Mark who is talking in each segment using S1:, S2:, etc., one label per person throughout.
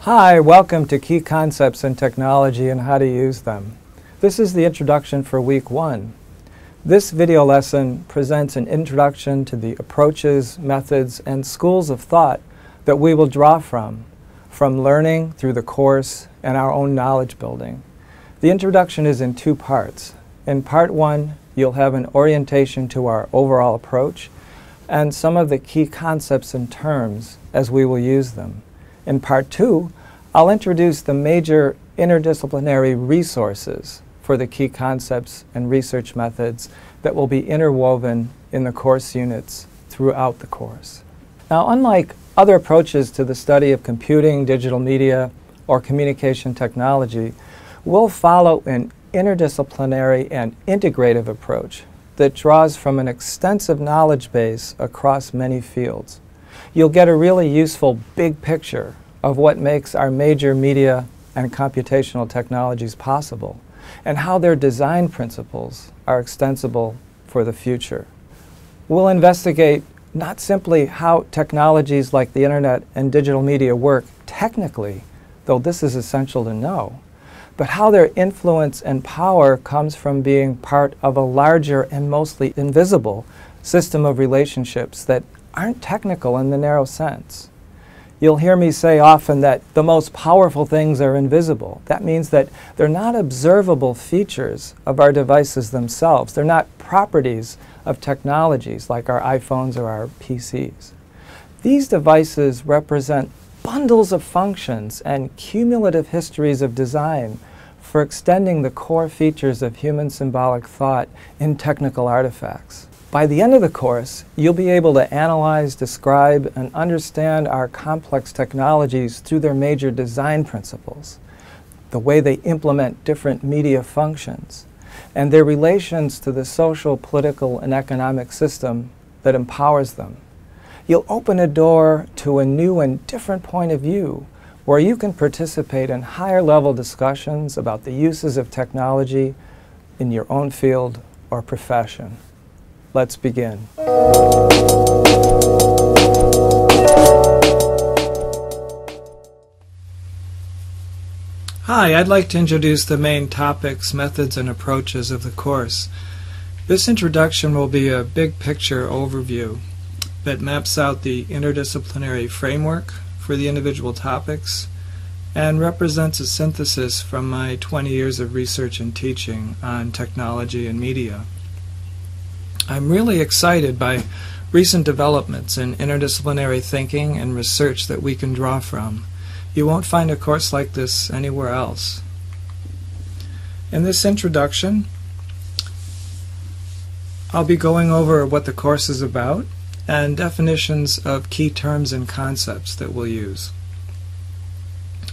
S1: Hi, welcome to Key Concepts in Technology and How to Use Them. This is the introduction for Week 1. This video lesson presents an introduction to the approaches, methods, and schools of thought that we will draw from learning through the course and our own knowledge building. The introduction is in 2 parts. In Part 1, you'll have an orientation to our overall approach and some of the key concepts and terms as we will use them. In Part 2, I'll introduce the major interdisciplinary resources for the key concepts and research methods that will be interwoven in the course units throughout the course. Now, unlike other approaches to the study of computing, digital media, or communication technology, we'll follow an interdisciplinary and integrative approach that draws from an extensive knowledge base across many fields. You'll get a really useful big picture of what makes our major media and computational technologies possible, and how their design principles are extensible for the future. We'll investigate not simply how technologies like the internet and digital media work technically, though this is essential to know, but how their influence and power comes from being part of a larger and mostly invisible system of relationships that aren't technical in the narrow sense. You'll hear me say often that the most powerful things are invisible. That means that they're not observable features of our devices themselves. They're not properties of technologies like our iPhones or our PCs. These devices represent bundles of functions and cumulative histories of design for extending the core features of human symbolic thought in technical artifacts. By the end of the course, you'll be able to analyze, describe, and understand our complex technologies through their major design principles, the way they implement different media functions, and their relations to the social, political, and economic system that empowers them. You'll open a door to a new and different point of view where you can participate in higher-level discussions about the uses of technology in your own field or profession. Let's begin. Hi, I'd like to introduce the main topics, methods, and approaches of the course. This introduction will be a big picture overview that maps out the interdisciplinary framework for the individual topics and represents a synthesis from my 20 years of research and teaching on technology and media. I'm really excited by recent developments in interdisciplinary thinking and research that we can draw from. You won't find a course like this anywhere else. In this introduction, I'll be going over what the course is about and definitions of key terms and concepts that we'll use.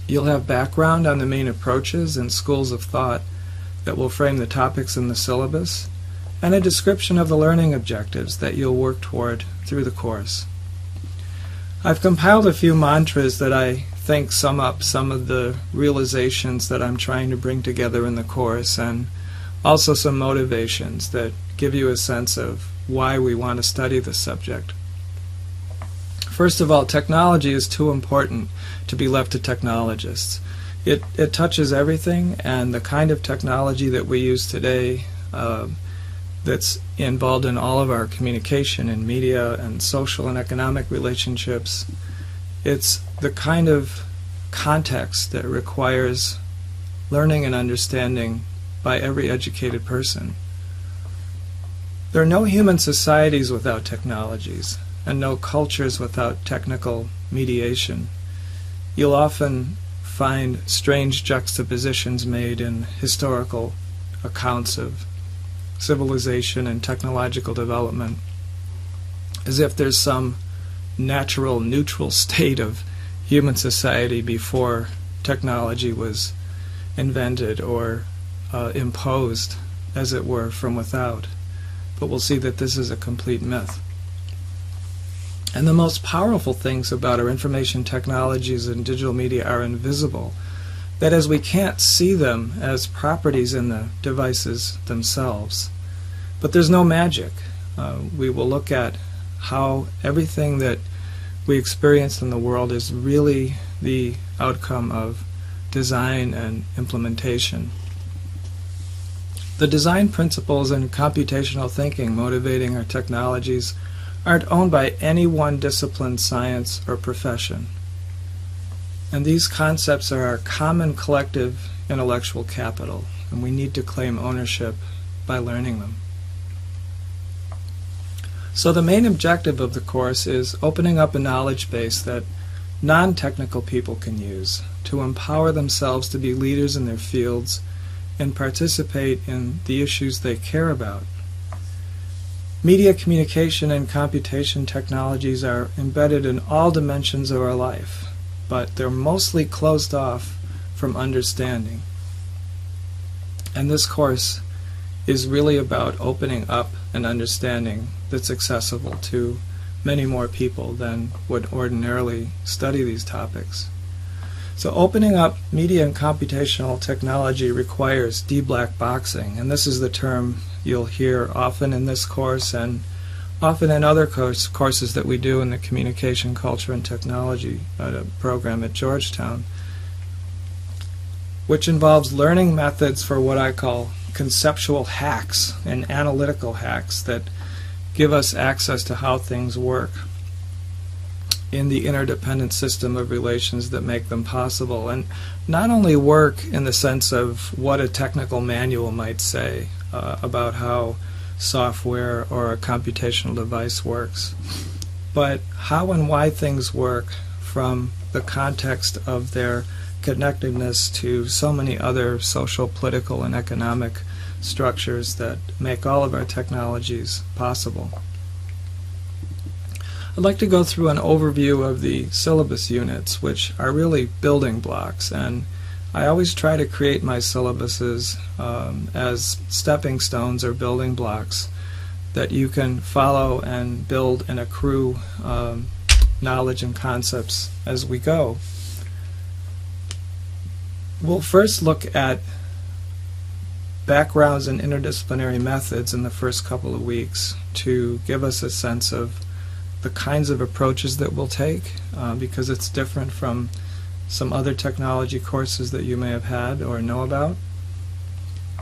S1: You'll have background on the main approaches and schools of thought that will frame the topics in the syllabus, and a description of the learning objectives that you'll work toward through the course. I've compiled a few mantras that I think sum up some of the realizations that I'm trying to bring together in the course, and also some motivations that give you a sense of why we want to study this subject. First of all, technology is too important to be left to technologists. It touches everything, and the kind of technology that we use today that's involved in all of our communication and media and social and economic relationships, it's the kind of context that requires learning and understanding by every educated person. There are no human societies without technologies, and no cultures without technical mediation. You'll often find strange juxtapositions made in historical accounts of civilization and technological development, as if there's some natural neutral state of human society before technology was invented or imposed, as it were, from without. But we'll see that this is a complete myth. And the most powerful things about our information technologies and digital media are invisible. That is, we can't see them as properties in the devices themselves. But there's no magic. We will look at how everything that we experience in the world is really the outcome of design and implementation. The design principles in computational thinking motivating our technologies aren't owned by any one discipline, science, or profession. And these concepts are our common collective intellectual capital, and we need to claim ownership by learning them. So the main objective of the course is opening up a knowledge base that non-technical people can use to empower themselves to be leaders in their fields and participate in the issues they care about. Media communication and computation technologies are embedded in all dimensions of our life, but they're mostly closed off from understanding. And this course is really about opening up an understanding that's accessible to many more people than would ordinarily study these topics. So opening up media and computational technology requires de-black boxing, and this is the term you'll hear often in this course and often in other courses that we do in the Communication, Culture, and Technology program at Georgetown, which involves learning methods for what I call conceptual hacks and analytical hacks that give us access to how things work in the interdependent system of relations that make them possible, and not only work in the sense of what a technical manual might say about how software or a computational device works, but how and why things work from the context of their connectedness to so many other social, political, and economic structures that make all of our technologies possible. I'd like to go through an overview of the syllabus units, which are really building blocks, and I always try to create my syllabuses as stepping stones or building blocks that you can follow and build and accrue knowledge and concepts as we go. We'll first look at backgrounds and interdisciplinary methods in the first couple of weeks to give us a sense of the kinds of approaches that we'll take, because it's different from some other technology courses that you may have had or know about.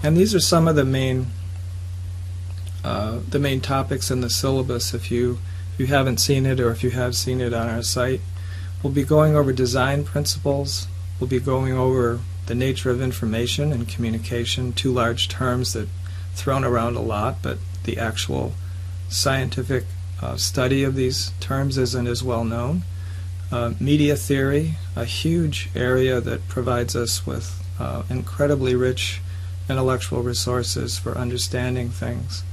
S1: And these are some of the main topics in the syllabus if you haven't seen it, or if you have seen it on our site. We'll be going over design principles. We'll be going over the nature of information and communication, two large terms that thrown around a lot, but the actual scientific study of these terms isn't as well known. Media theory, a huge area that provides us with incredibly rich intellectual resources for understanding things.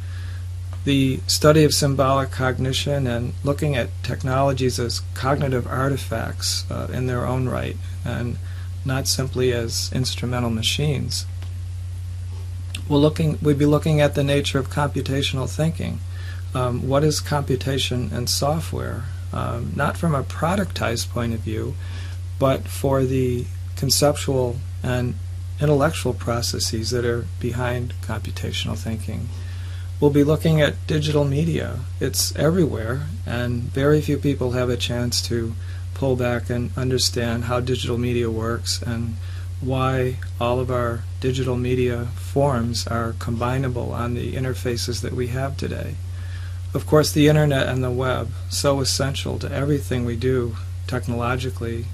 S1: The study of symbolic cognition and looking at technologies as cognitive artifacts in their own right, and not simply as instrumental machines. We'll be looking at the nature of computational thinking. What is computation and software? Not from a productized point of view, but for the conceptual and intellectual processes that are behind computational thinking. We'll be looking at digital media. It's everywhere, and very few people have a chance to pull back and understand how digital media works and why all of our digital media forms are combinable on the interfaces that we have today. Of course, the internet and the web, so essential to everything we do technologically.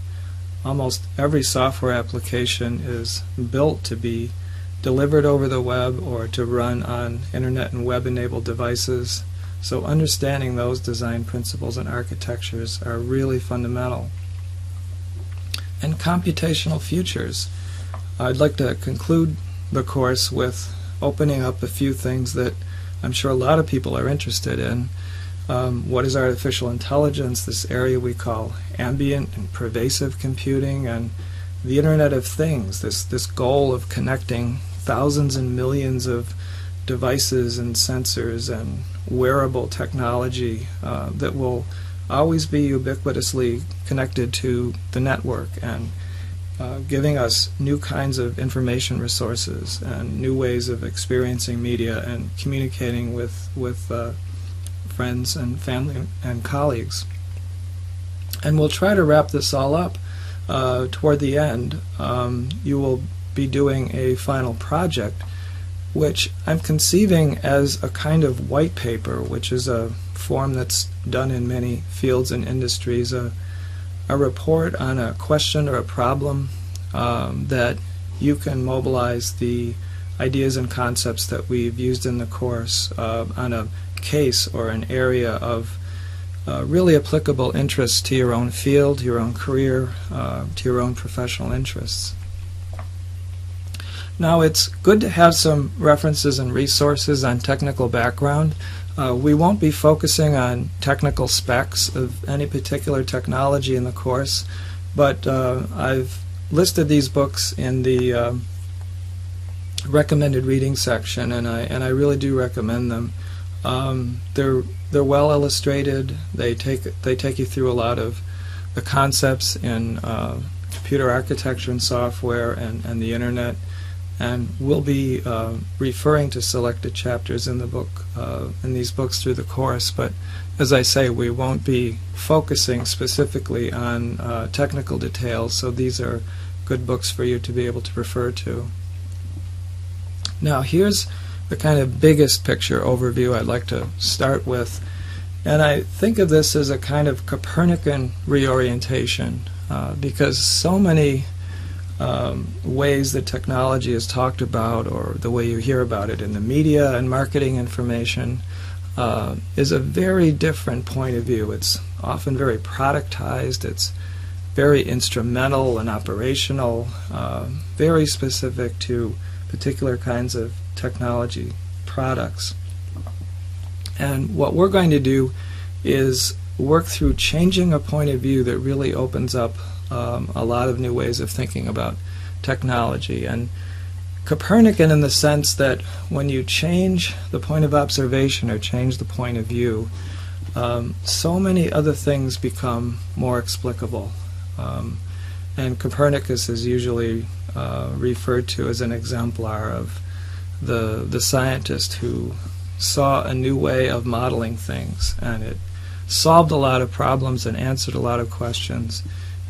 S1: Almost every software application is built to be delivered over the web or to run on internet and web-enabled devices. So understanding those design principles and architectures are really fundamental. And computational futures. I'd like to conclude the course with opening up a few things that I'm sure a lot of people are interested in. What is artificial intelligence, this area we call ambient and pervasive computing, and the Internet of Things, this goal of connecting thousands and millions of devices and sensors and wearable technology that will always be ubiquitously connected to the network, and giving us new kinds of information resources and new ways of experiencing media and communicating with friends and family and colleagues. And we'll try to wrap this all up toward the end. You will be doing a final project, which I'm conceiving as a kind of white paper, which is a form that's done in many fields and industries, a report on a question or a problem that you can mobilize the ideas and concepts that we've used in the course on a case or an area of really applicable interest to your own field, your own career, to your own professional interests. Now, it's good to have some references and resources on technical background. We won't be focusing on technical specs of any particular technology in the course, but I've listed these books in the recommended reading section, and I really do recommend them. They're well illustrated. They take you through a lot of the concepts in computer architecture and software and the internet, and we'll be referring to selected chapters in the book in these books through the course. But as I say, we won't be focusing specifically on technical details, so these are good books for you to be able to refer to. Now, here's the kind of biggest picture overview I'd like to start with, and I think of this as a kind of Copernican reorientation because so many ways that technology is talked about, or the way you hear about it in the media and marketing information, is a very different point of view. It's often very productized, it's very instrumental and operational, very specific to particular kinds of technology products. And what we're going to do is work through changing a point of view that really opens up a lot of new ways of thinking about technology. And Copernican in the sense that when you change the point of observation or change the point of view, so many other things become more explicable. And Copernicus is usually referred to as an exemplar of the scientist who saw a new way of modeling things, and it solved a lot of problems and answered a lot of questions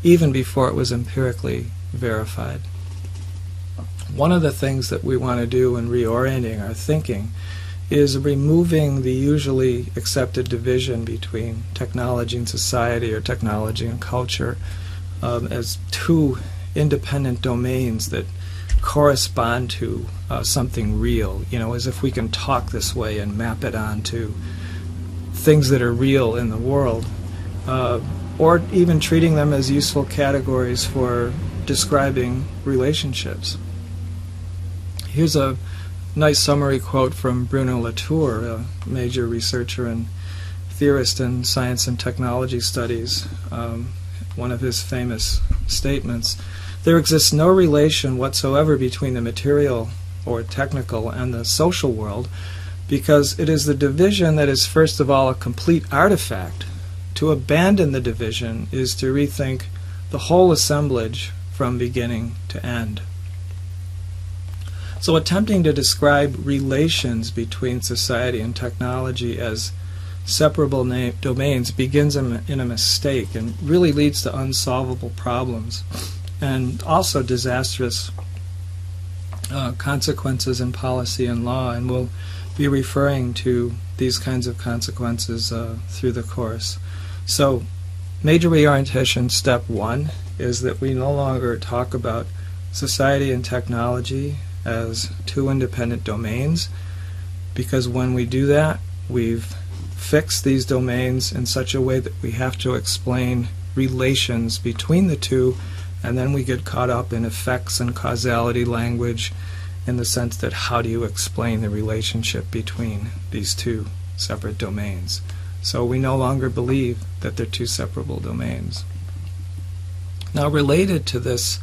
S1: even before it was empirically verified. One of the things that we want to do in reorienting our thinking is removing the usually accepted division between technology and society or technology and culture as two independent domains that correspond to something real, as if we can talk this way and map it onto things that are real in the world, or even treating them as useful categories for describing relationships. Here's a nice summary quote from Bruno Latour, a major researcher and theorist in science and technology studies. One of his famous statements: "There exists no relation whatsoever between the material or technical and the social world, because it is the division that is first of all a complete artifact. To abandon the division is to rethink the whole assemblage from beginning to end." So attempting to describe relations between society and technology as separable domains begins in a mistake and really leads to unsolvable problems and also disastrous consequences in policy and law, and we'll be referring to these kinds of consequences through the course. So major reorientation step one is that we no longer talk about society and technology as two independent domains, because when we do that, we've fixed these domains in such a way that we have to explain relations between the two, and then we get caught up in effects and causality language in the sense that how do you explain the relationship between these two separate domains. So we no longer believe that they're two separable domains. Now, related to this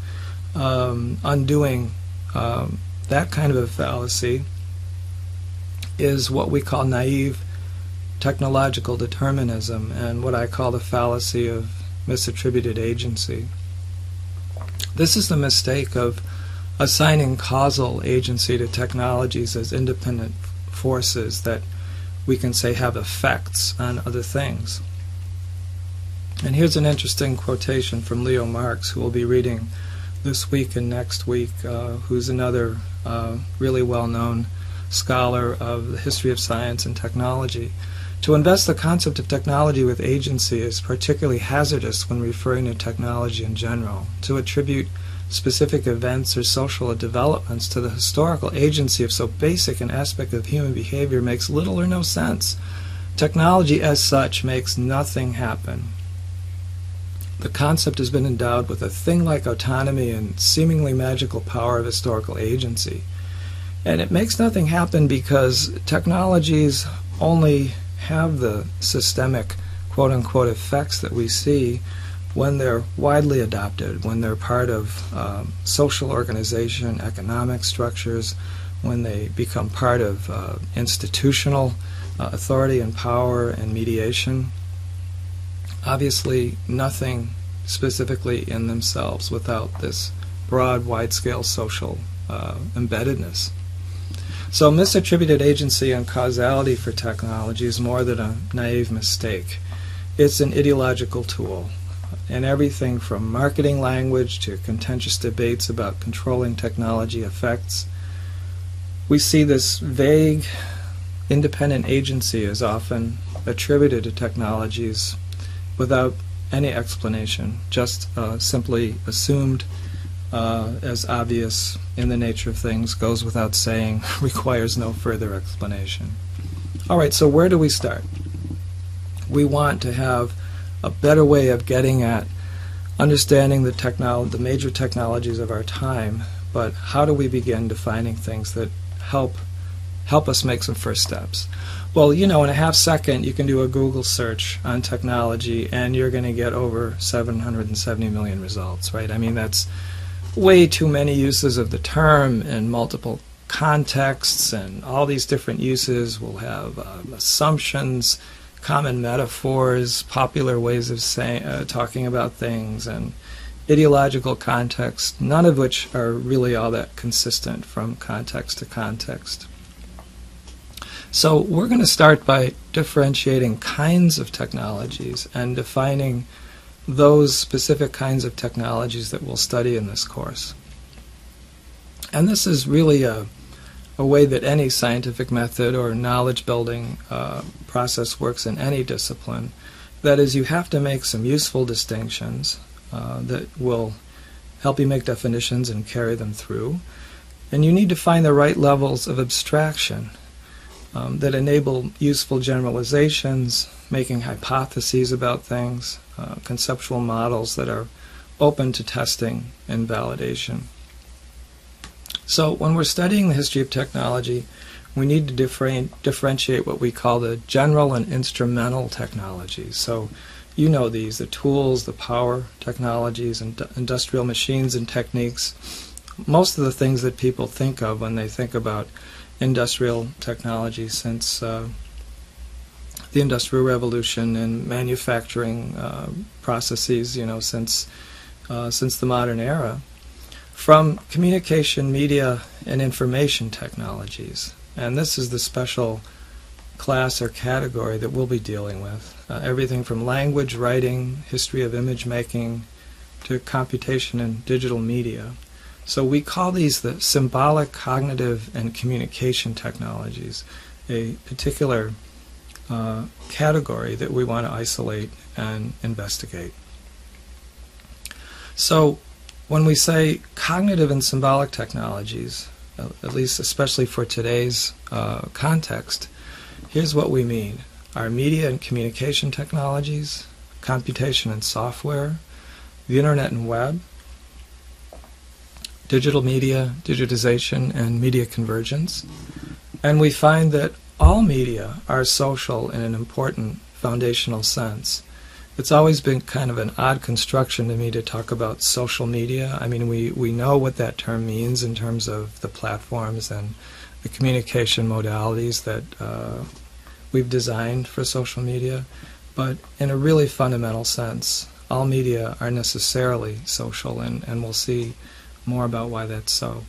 S1: undoing that kind of a fallacy is what we call naive technological determinism, and what I call the fallacy of misattributed agency. This is the mistake of assigning causal agency to technologies as independent forces that we can say have effects on other things. And here's an interesting quotation from Leo Marx, who we'll be reading this week and next week, who's another really well-known scholar of the history of science and technology. To invest the concept of technology with agency is particularly hazardous when referring to technology in general. To attribute specific events or social developments to the historical agency of so basic an aspect of human behavior makes little or no sense. Technology as such makes nothing happen. The concept has been endowed with a thing-like autonomy and seemingly magical power of historical agency. And it makes nothing happen because technologies only have the systemic quote-unquote effects that we see when they're widely adopted, when they're part of social organization, economic structures, when they become part of institutional authority and power and mediation. Obviously, nothing specifically in themselves without this broad, wide-scale social embeddedness. So misattributed agency and causality for technology is more than a naive mistake. It's an ideological tool. And everything from marketing language to contentious debates about controlling technology effects, we see this vague, independent agency is often attributed to technologies without any explanation, just simply assumed as obvious in the nature of things, goes without saying, requires no further explanation. All right, so where do we start? We want to have a better way of getting at understanding the major technologies of our time, but how do we begin defining things that help us make some first steps? Well, you know, in a half second you can do a Google search on technology and you're going to get over 770 million results, right? I mean, that's way too many uses of the term in multiple contexts, and all these different uses will have assumptions, common metaphors, popular ways of talking about things, and ideological context, none of which are really all that consistent from context to context. So we're going to start by differentiating kinds of technologies and defining those specific kinds of technologies that we'll study in this course. And this is really a way that any scientific method or knowledge-building process works in any discipline. That is, you have to make some useful distinctions that will help you make definitions and carry them through. And you need to find the right levels of abstraction that enable useful generalizations, making hypotheses about things, conceptual models that are open to testing and validation. So when we're studying the history of technology, we need to differentiate what we call the general and instrumental technologies. So you know these, the tools, the power technologies, and industrial machines and techniques. Most of the things that people think of when they think about industrial technology since the Industrial Revolution and manufacturing processes, you know, since the modern era, from communication, media, and information technologies. And this is the special class or category that we'll be dealing with. Everything from language, writing, history of image making, to computation and digital media. So we call these the symbolic, cognitive, and communication technologies, a particular category that we want to isolate and investigate. So when we say cognitive and symbolic technologies, at least especially for today's context, here's what we mean. Our media and communication technologies, computation and software, the internet and web, digital media, digitization, and media convergence. And we find that all media are social in an important foundational sense. It's always been kind of an odd construction to me to talk about social media. I mean, we know what that term means in terms of the platforms and the communication modalities that we've designed for social media, but in a really fundamental sense, all media are necessarily social, and we'll see more about why that's so.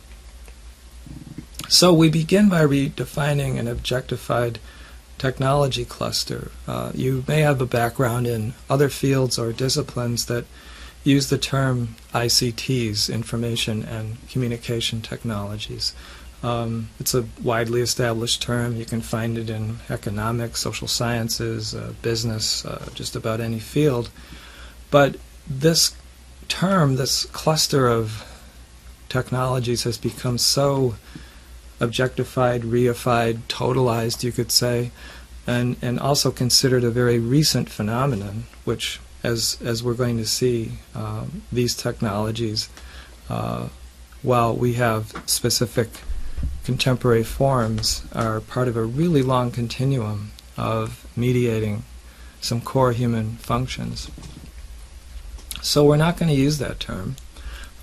S1: So we begin by redefining an objectified technology cluster. You may have a background in other fields or disciplines that use the term ICTs, information and communication technologies. It's a widely established term. You can find it in economics, social sciences, business, just about any field. But this term, this cluster of technologies has become so objectified, reified, totalized, you could say, and also considered a very recent phenomenon, which, as we're going to see, these technologies, while we have specific contemporary forms, are part of a really long continuum of mediating some core human functions. So we're not going to use that term,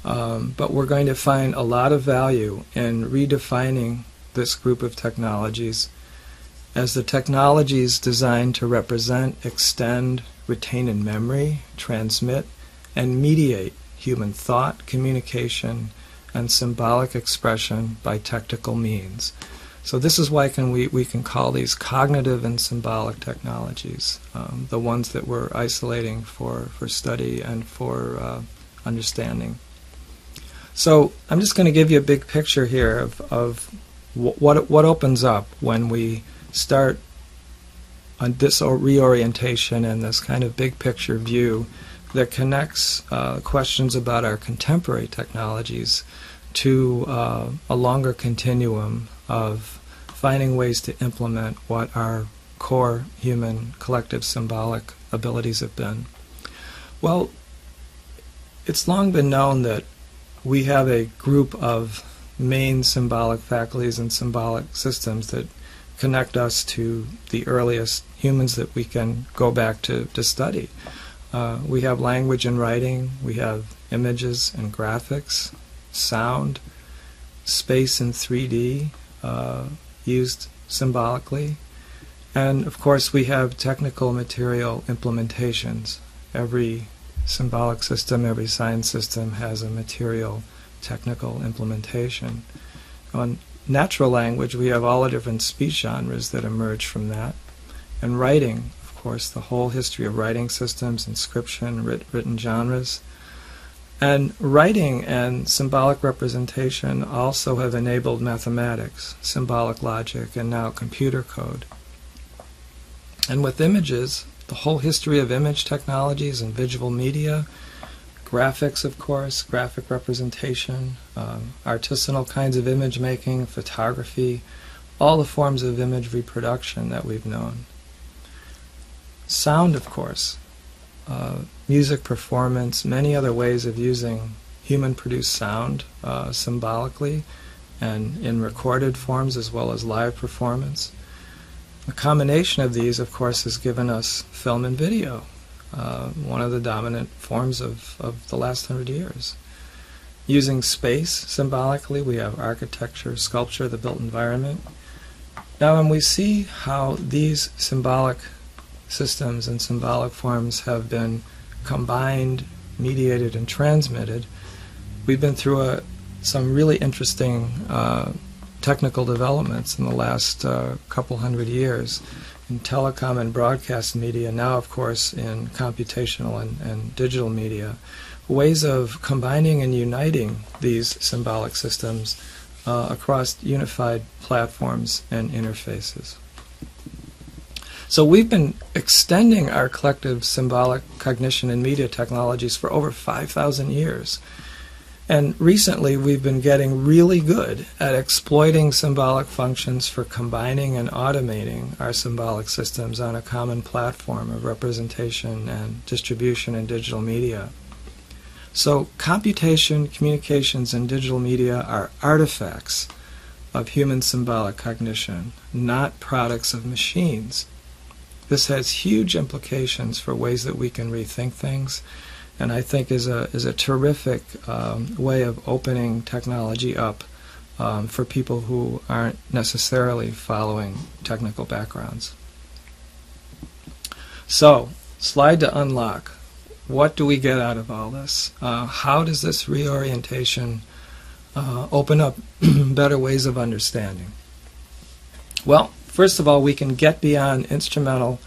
S1: but we're going to find a lot of value in redefining this group of technologies as the technologies designed to represent, extend, retain in memory, transmit, and mediate human thought, communication, and symbolic expression by technical means. So this is why we can call these cognitive and symbolic technologies, the ones that we're isolating for study and for understanding. So I'm just going to give you a big picture here of what opens up when we start on this reorientation and this kind of big picture view that connects questions about our contemporary technologies to a longer continuum of finding ways to implement what our core human collective symbolic abilities have been. Well, it's long been known that we have a group of main symbolic faculties and symbolic systems that connect us to the earliest humans that we can go back to study. We have language and writing, we have images and graphics, sound, space and 3D used symbolically, and of course we have technical material implementations. Every symbolic system, every science system has a material technical implementation. On natural language, we have all the different speech genres that emerge from that. And writing, of course, the whole history of writing systems, inscription, written genres. And writing and symbolic representation also have enabled mathematics, symbolic logic, and now computer code. And with images, the whole history of image technologies and visual media, graphics, of course, graphic representation, artisanal kinds of image making, photography, all the forms of image reproduction that we've known. Sound, of course, music performance, many other ways of using human-produced sound symbolically and in recorded forms as well as live performance. The combination of these, of course, has given us film and video, one of the dominant forms of the last 100 years. Using space symbolically, we have architecture, sculpture, the built environment. Now, when we see how these symbolic systems and symbolic forms have been combined, mediated, and transmitted, we've been through some really interesting technical developments in the last couple hundred years in telecom and broadcast media, now of course in computational and digital media, ways of combining and uniting these symbolic systems across unified platforms and interfaces. So we've been extending our collective symbolic cognition and media technologies for over 5,000 years. And recently we've been getting really good at exploiting symbolic functions for combining and automating our symbolic systems on a common platform of representation and distribution in digital media. So computation, communications, and digital media are artifacts of human symbolic cognition, not products of machines. This has huge implications for ways that we can rethink things, and I think is a terrific way of opening technology up for people who aren't necessarily following technical backgrounds. So, slide to unlock. What do we get out of all this? How does this reorientation open up better ways of understanding? Well, First of all, we can get beyond instrumental,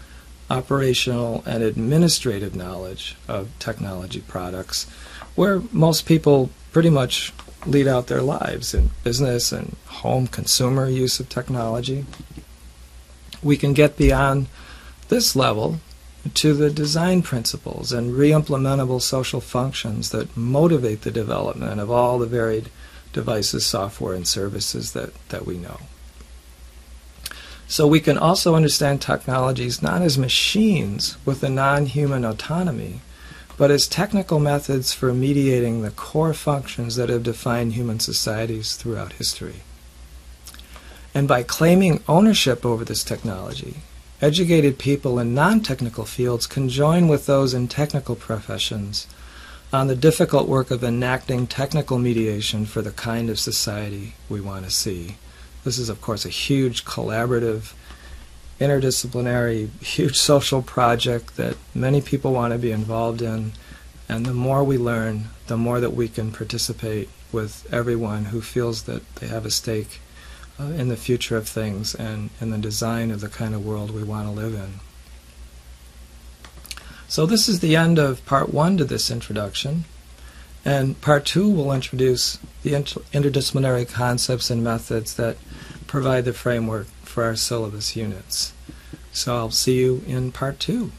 S1: operational, and administrative knowledge of technology products, where most people pretty much lead out their lives in business and home consumer use of technology. We can get beyond this level to the design principles and re-implementable social functions that motivate the development of all the varied devices, software, and services that we know. So we can also understand technologies not as machines with a non-human autonomy, but as technical methods for mediating the core functions that have defined human societies throughout history. And by claiming ownership over this technology, educated people in non-technical fields can join with those in technical professions on the difficult work of enacting technical mediation for the kind of society we want to see. This is, of course, a huge collaborative, interdisciplinary, huge social project that many people want to be involved in, and the more we learn, the more that we can participate with everyone who feels that they have a stake in the future of things and in the design of the kind of world we want to live in. So this is the end of part 1 to this introduction, and part 2 will introduce the interdisciplinary concepts and methods that provide the framework for our syllabus units. So I'll see you in part 2.